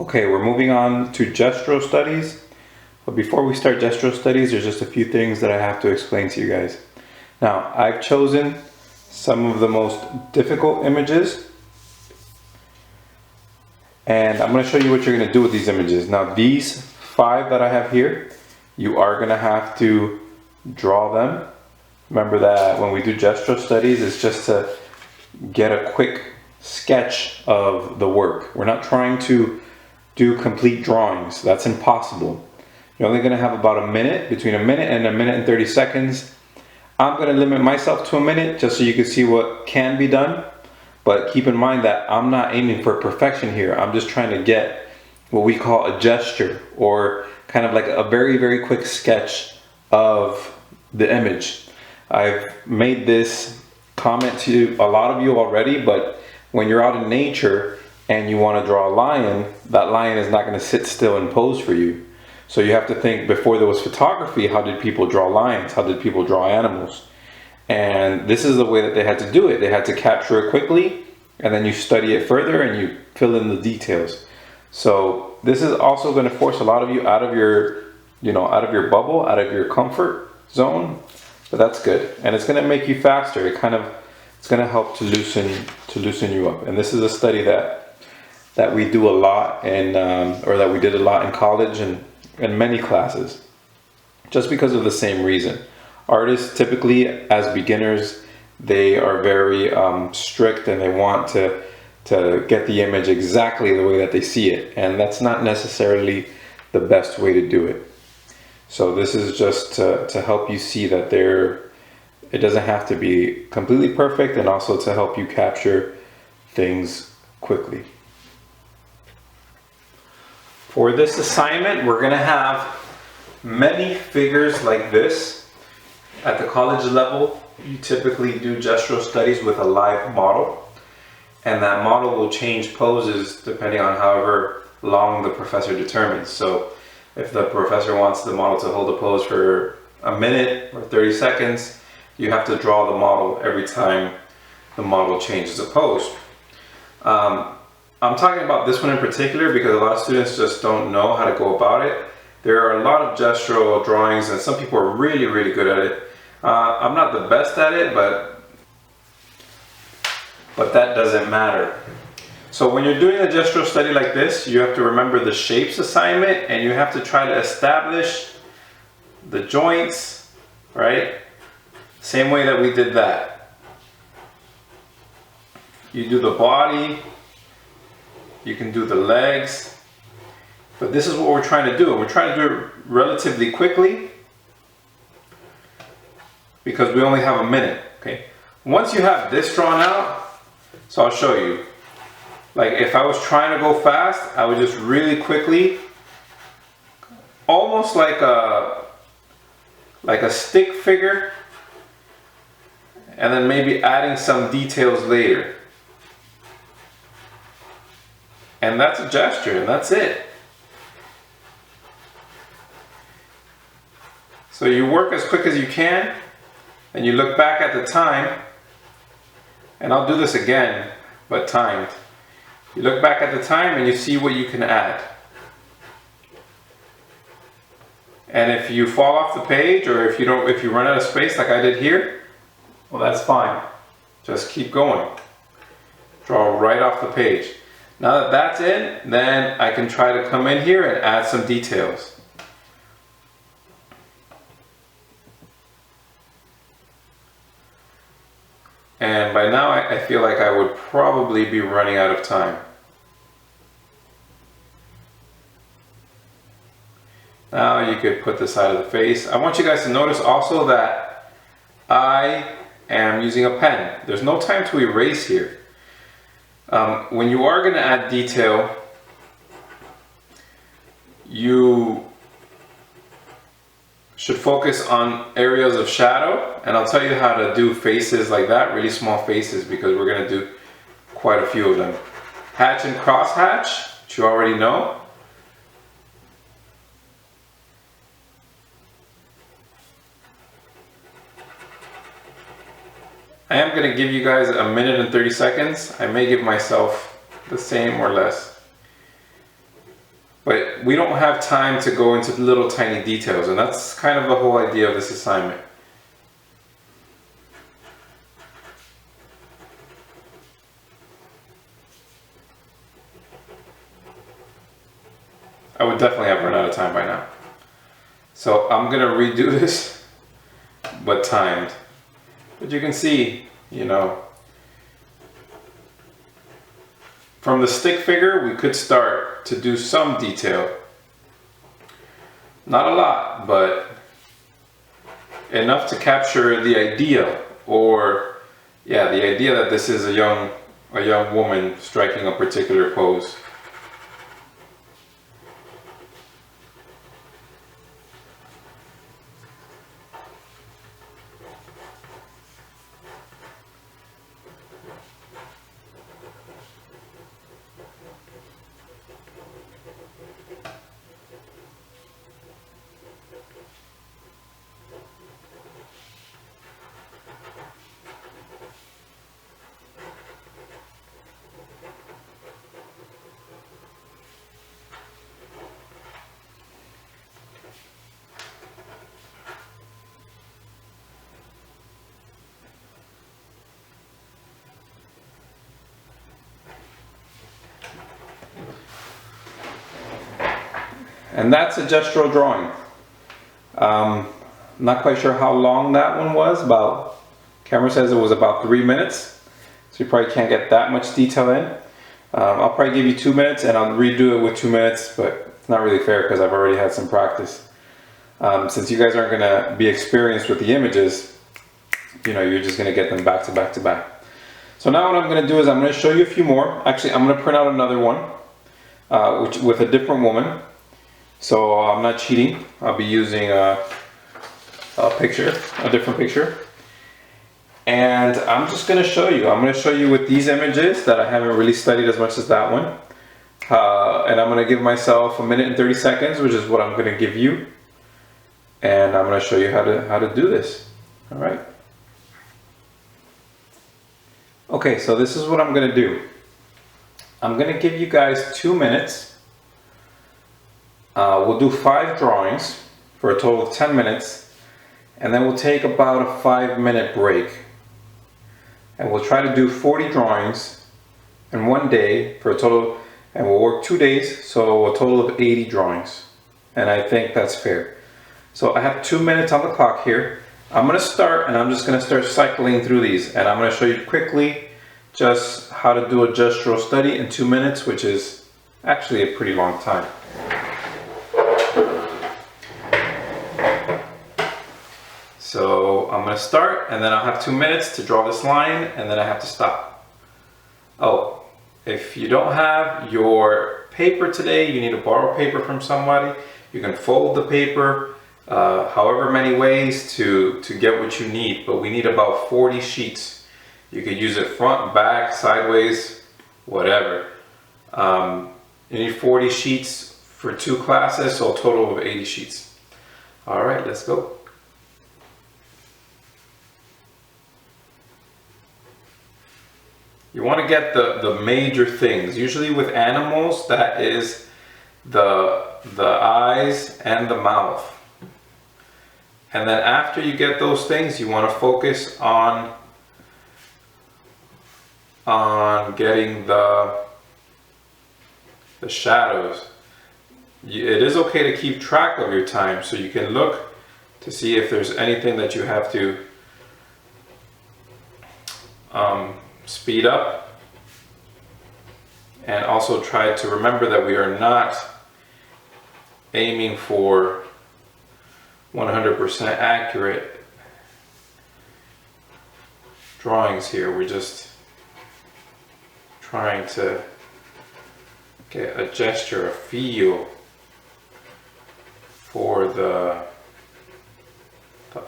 Okay, we're moving on to gestural studies. But before we start gestural studies, there's just a few things that I have to explain to you guys. Now, I've chosen some of the most difficult images, and I'm going to show you what you're going to do with these images. Now, these 5 that I have here, you are going to have to draw them. Remember that when we do gestural studies, it's just to get a quick sketch of the work. We're not trying to do complete drawings. That's impossible. You're only going to have about a minute, between a minute and 30 seconds. I'm going to limit myself to a minute just so you can see what can be done. But keep in mind that I'm not aiming for perfection here. I'm just trying to get what we call a gesture, or kind of like a very, very quick sketch of the image. I've made this comment to a lot of you already, but when you're out in nature and you want to draw a lion, that lion is not going to sit still and pose for you. So you have to think, before there was photography, how did people draw lions? How did people draw animals? And this is the way that they had to do it. They had to capture it quickly, and then you study it further and you fill in the details. So this is also going to force a lot of you out of your, out of your bubble, out of your comfort zone. But that's good, and it's going to make you faster. It's going to help to loosen you up. And this is a study that we do a lot, or that we did a lot in college and in many classes, just because of the same reason. Artists typically, as beginners, they are very strict, and they want to get the image exactly the way that they see it, and that's not necessarily the best way to do it. So this is just to help you see that it doesn't have to be completely perfect, and also to help you capture things quickly. For this assignment, we're going to have many figures like this. At the college level, you typically do gestural studies with a live model, and that model will change poses depending on however long the professor determines. So if the professor wants the model to hold a pose for a minute or 30 seconds, you have to draw the model every time the model changes a pose. I'm talking about this one in particular because a lot of students just don't know how to go about it. There are a lot of gestural drawings, and some people are really, really good at it. I'm not the best at it, but that doesn't matter. So when you're doing a gestural study like this, you have to remember the shapes assignment, and you have to try to establish the joints, right? Same way that we did that. You do the body, you can do the legs, but this is what we're trying to do. We're trying to do it relatively quickly because we only have a minute, okay? Once you have this drawn out, so I'll show you. Like if I was trying to go fast, I would just really quickly, almost like a stick figure, and then maybe adding some details later. And that's a gesture, and that's it. So you work as quick as you can, and you look back at the time, and I'll do this again, but timed. You look back at the time and you see what you can add. And if you fall off the page, or if you run out of space like I did here, well, that's fine. Just keep going. Draw right off the page. Now that that's in, then I can try to come in here and add some details. And by now I feel like I would probably be running out of time. Now you could put the side of the face. I want you guys to notice also that I am using a pen. There's no time to erase here. When you are going to add detail, you should focus on areas of shadow, and I'll tell you how to do faces like that, really small faces, because we're going to do quite a few of them. Hatch and cross hatch, which you already know. I am going to give you guys a minute and 30 seconds. I may give myself the same or less. But we don't have time to go into little tiny details, and that's kind of the whole idea of this assignment. I would definitely have run out of time by now. So I'm gonna redo this, but timed. But you can see, you know, from the stick figure, we could start to do some detail. Not a lot, but enough to capture the idea, or yeah, the idea that this is a young woman striking a particular pose. And that's a gestural drawing. Not quite sure how long that one was. Camera says it was about 3 minutes. So you probably can't get that much detail in. I'll probably give you 2 minutes and I'll redo it with 2 minutes, but it's not really fair because I've already had some practice. Since you guys aren't gonna be experienced with the images, you know, you're just gonna get them back to back to back. So now what I'm gonna do is I'm gonna show you a few more. Actually, I'm gonna print out another one, which with a different woman. So I'm not cheating. I'll be using a different picture. And I'm just gonna show you. I'm gonna show you with these images that I haven't really studied as much as that one. And I'm gonna give myself 1 minute and 30 seconds, which is what I'm gonna give you. And I'm gonna show you how to do this. All right. Okay, so this is what I'm gonna do. I'm gonna give you guys 2 minutes. We'll do 5 drawings for a total of 10 minutes, and then we'll take about a 5-minute break. And we'll try to do 40 drawings in one day for a total, and we'll work 2 days, so a total of 80 drawings. And I think that's fair. So I have 2 minutes on the clock here. I'm gonna start, and I'm just gonna start cycling through these, and I'm gonna show you quickly just how to do a gestural study in 2 minutes, which is actually a pretty long time. So I'm going to start, and then I'll have 2 minutes to draw this line, and then I have to stop. Oh, if you don't have your paper today, you need to borrow paper from somebody. You can fold the paper however many ways to get what you need, but we need about 40 sheets. You could use it front, back, sideways, whatever. You need 40 sheets for 2 classes, so a total of 80 sheets. All right, let's go. You want to get the major things. Usually with animals, that is the eyes and the mouth. And then after you get those things, you want to focus on getting the shadows. It is okay to keep track of your time, so you can look to see if there's anything that you have to speed up, and also try to remember that we are not aiming for 100% accurate drawings here. We're just trying to get a gesture, a feel for the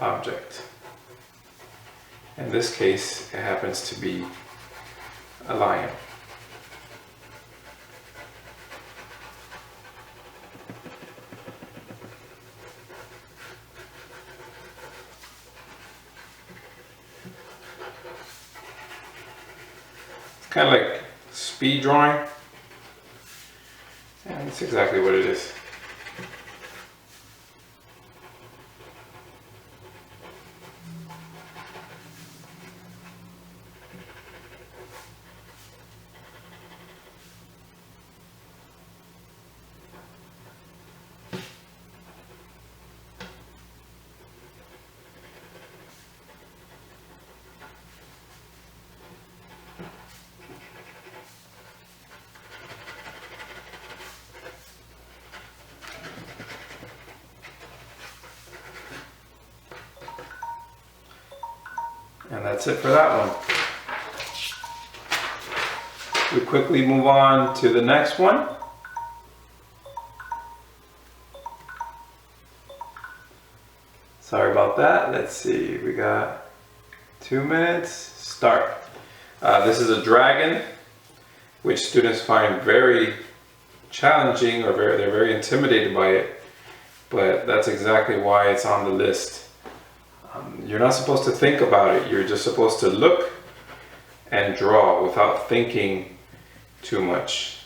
object. In this case, it happens to be a lion. It's kind of like speed drawing. And that's exactly what it is. And that's it for that one. We quickly move on to the next one. Sorry about that. Let's see, we got 2 minutes, start. This is a dragon, which students find very challenging, or they're very intimidated by it, but that's exactly why it's on the list. You're not supposed to think about it, you're just supposed to look and draw without thinking too much.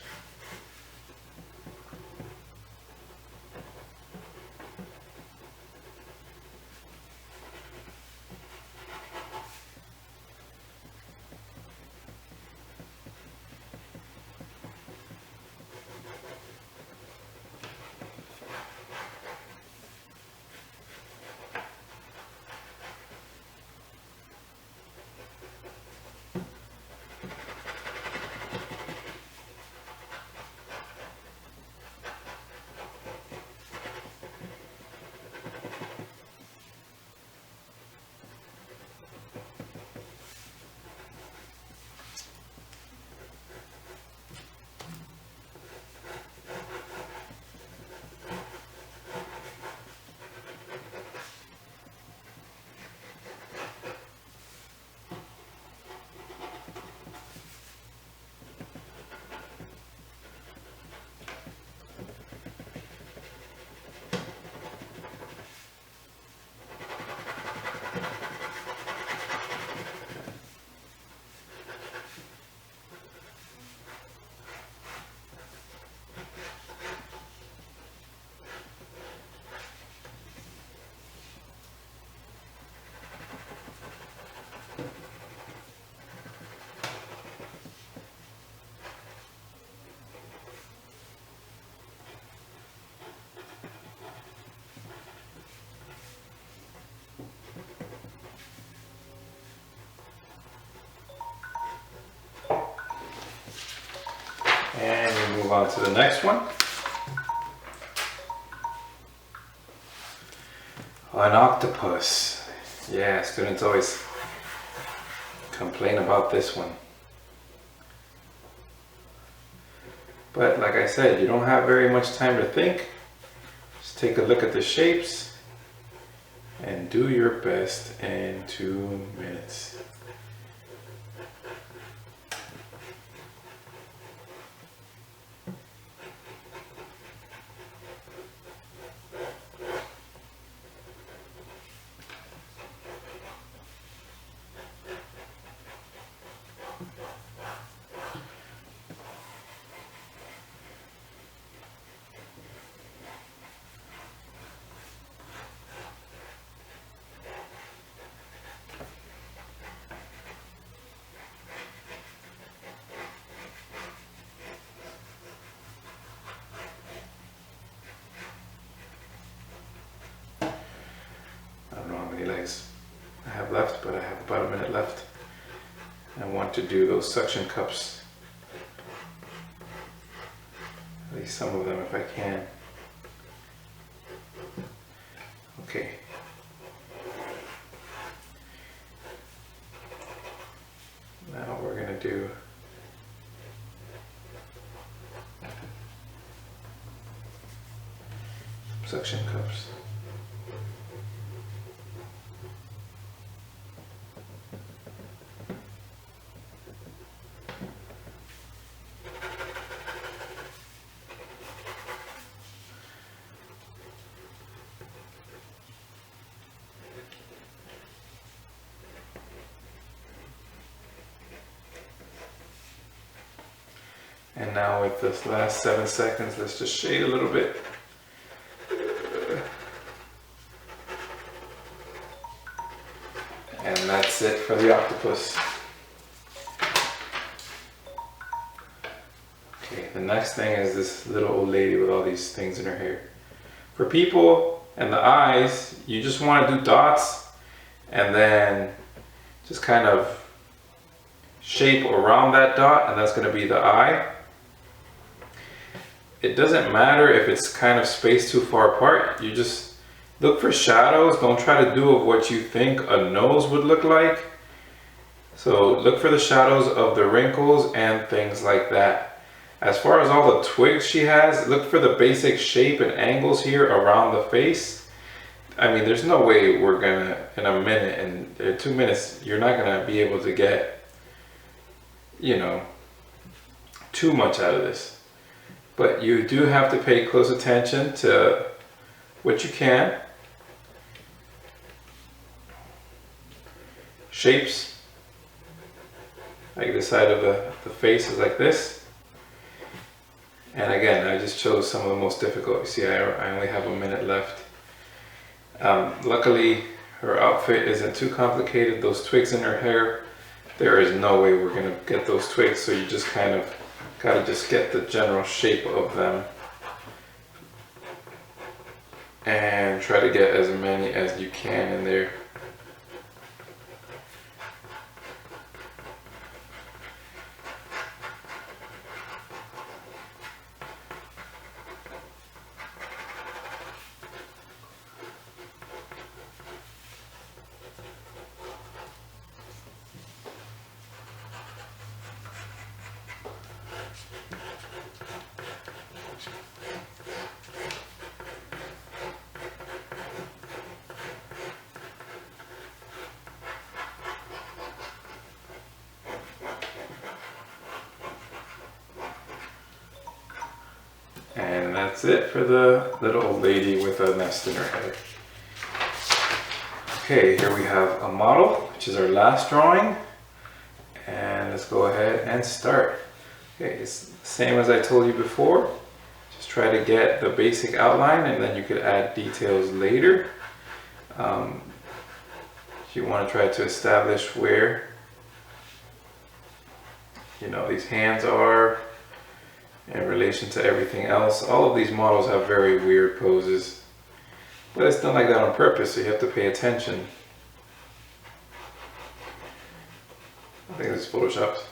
And we move on to the next one. An octopus. Yeah, students always complain about this one. But like I said, you don't have very much time to think. Just take a look at the shapes and do your best in 2 minutes. Legs I have left, but I have about a minute left. I want to do those suction cups, at least some of them if I can. Okay. Now we're going to do suction cups. And now with this last 7 seconds, let's just shade a little bit. And that's it for the octopus. Okay, the next thing is this little old lady with all these things in her hair. For people and the eyes, you just want to do dots and then just kind of shape around that dot, and that's going to be the eye. It doesn't matter if it's kind of spaced too far apart. You just look for shadows. Don't try to do what you think a nose would look like. So look for the shadows of the wrinkles and things like that. As far as all the twigs she has, look for the basic shape and angles here around the face. I mean, there's no way we're gonna, in a minute and 2 minutes, you're not gonna be able to get, you know, too much out of this. But you do have to pay close attention to what you can. Shapes, like the side of the face is like this. And again, I just chose some of the most difficult. You see, I only have a minute left. Luckily, her outfit isn't too complicated. Those twigs in her hair, there is no way we're gonna get those twigs, so you just kind of gotta just get the general shape of them and try to get as many as you can in there. And that's it for the little old lady with a nest in her head. Okay, here we have a model, which is our last drawing. And let's go ahead and start. Okay, it's the same as I told you before. Just try to get the basic outline and then you could add details later. You want to try to establish where, you know, these hands are in relation to everything else. All of these models have very weird poses, but it's done like that on purpose, so you have to pay attention. I think this is photoshopped.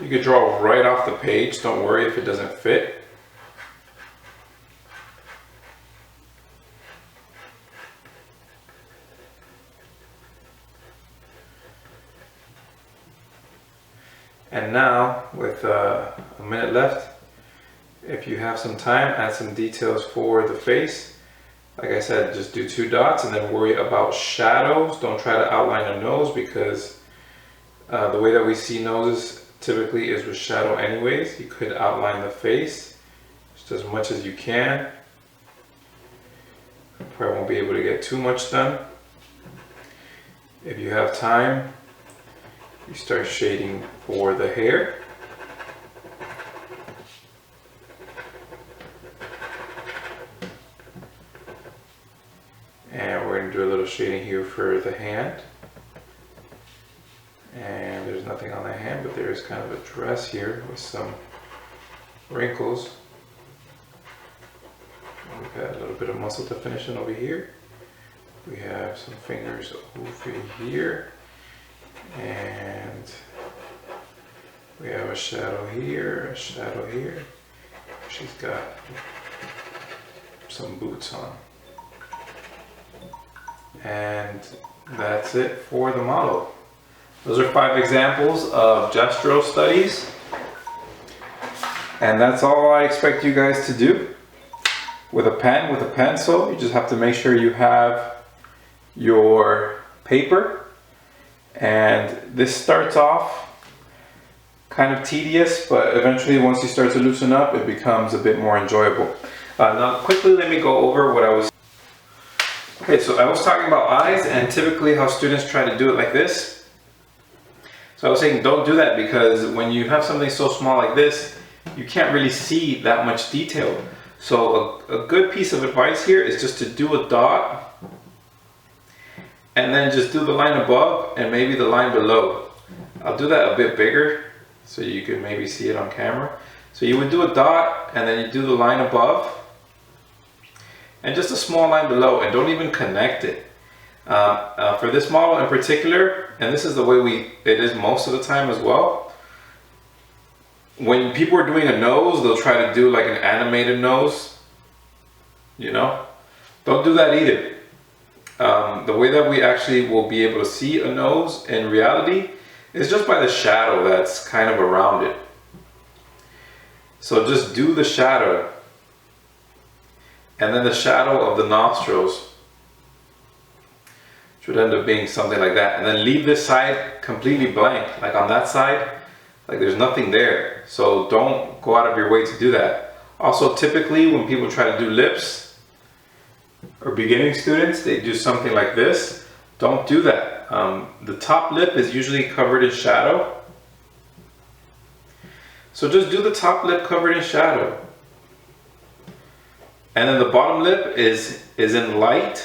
You could draw right off the page, don't worry if it doesn't fit. And now, with a minute left, if you have some time, add some details for the face. Like I said, just do 2 dots and then worry about shadows. Don't try to outline a nose because the way that we see noses typically is with shadow anyways. You could outline the face just as much as you can. You probably won't be able to get too much done. If you have time, you start shading for the hair. And we're going to do a little shading here for the hand. And there's nothing on the hand, but there is kind of a dress here with some wrinkles. And we've got a little bit of muscle definition over here. We have some fingers over here. And we have a shadow here, a shadow here. She's got some boots on. And that's it for the model. Those are 5 examples of gestural studies. And that's all I expect you guys to do. With a pen, with a pencil, you just have to make sure you have your paper. And this starts off kind of tedious, but eventually once you start to loosen up, it becomes a bit more enjoyable. Now quickly let me go over what I was... Okay, so I was talking about eyes and typically how students try to do it like this. So I was saying don't do that, because when you have something so small like this, you can't really see that much detail. So a good piece of advice here is just to do a dot and then just do the line above and maybe the line below. I'll do that a bit bigger so you can maybe see it on camera. So you would do a dot and then you do the line above and just a small line below, and don't even connect it. For this model in particular, and this is the way it is most of the time as well, when people are doing a nose, they'll try to do like an animated nose, you know? Don't do that either. The way that we actually will be able to see a nose in reality is just by the shadow that's kind of around it. So just do the shadow, and then the shadow of the nostrils should end up being something like that. And then leave this side completely blank, like on that side, like there's nothing there. So don't go out of your way to do that. Also, typically when people try to do lips, or beginning students, they do something like this. Don't do that. The top lip is usually covered in shadow. So just do the top lip covered in shadow. And then the bottom lip is in light.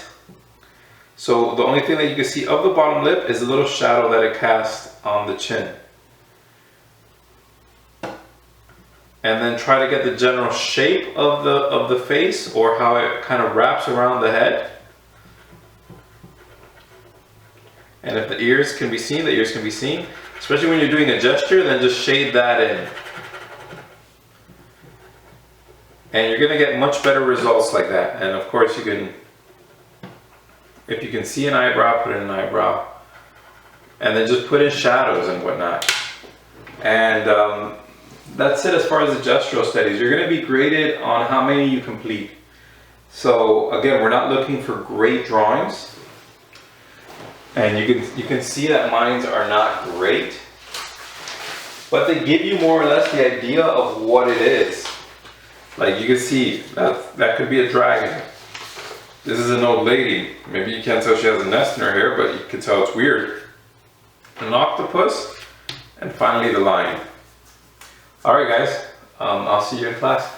So the only thing that you can see of the bottom lip is the little shadow that it casts on the chin. And then try to get the general shape of the face, or how it kind of wraps around the head. And if the ears can be seen, the ears can be seen. Especially when you're doing a gesture, then just shade that in. And you're going to get much better results like that. And of course you can, if you can see an eyebrow, put in an eyebrow. And then just put in shadows and whatnot. And that's it as far as the gestural studies. You're going to be graded on how many you complete. So again, we're not looking for great drawings. And you can see that mine are not great. But they give you more or less the idea of what it is. Like you can see, that could be a dragon. This is an old lady. Maybe you can't tell she has a nest in her hair, but you can tell it's weird. An octopus, and finally the lion. Alright guys, I'll see you in class.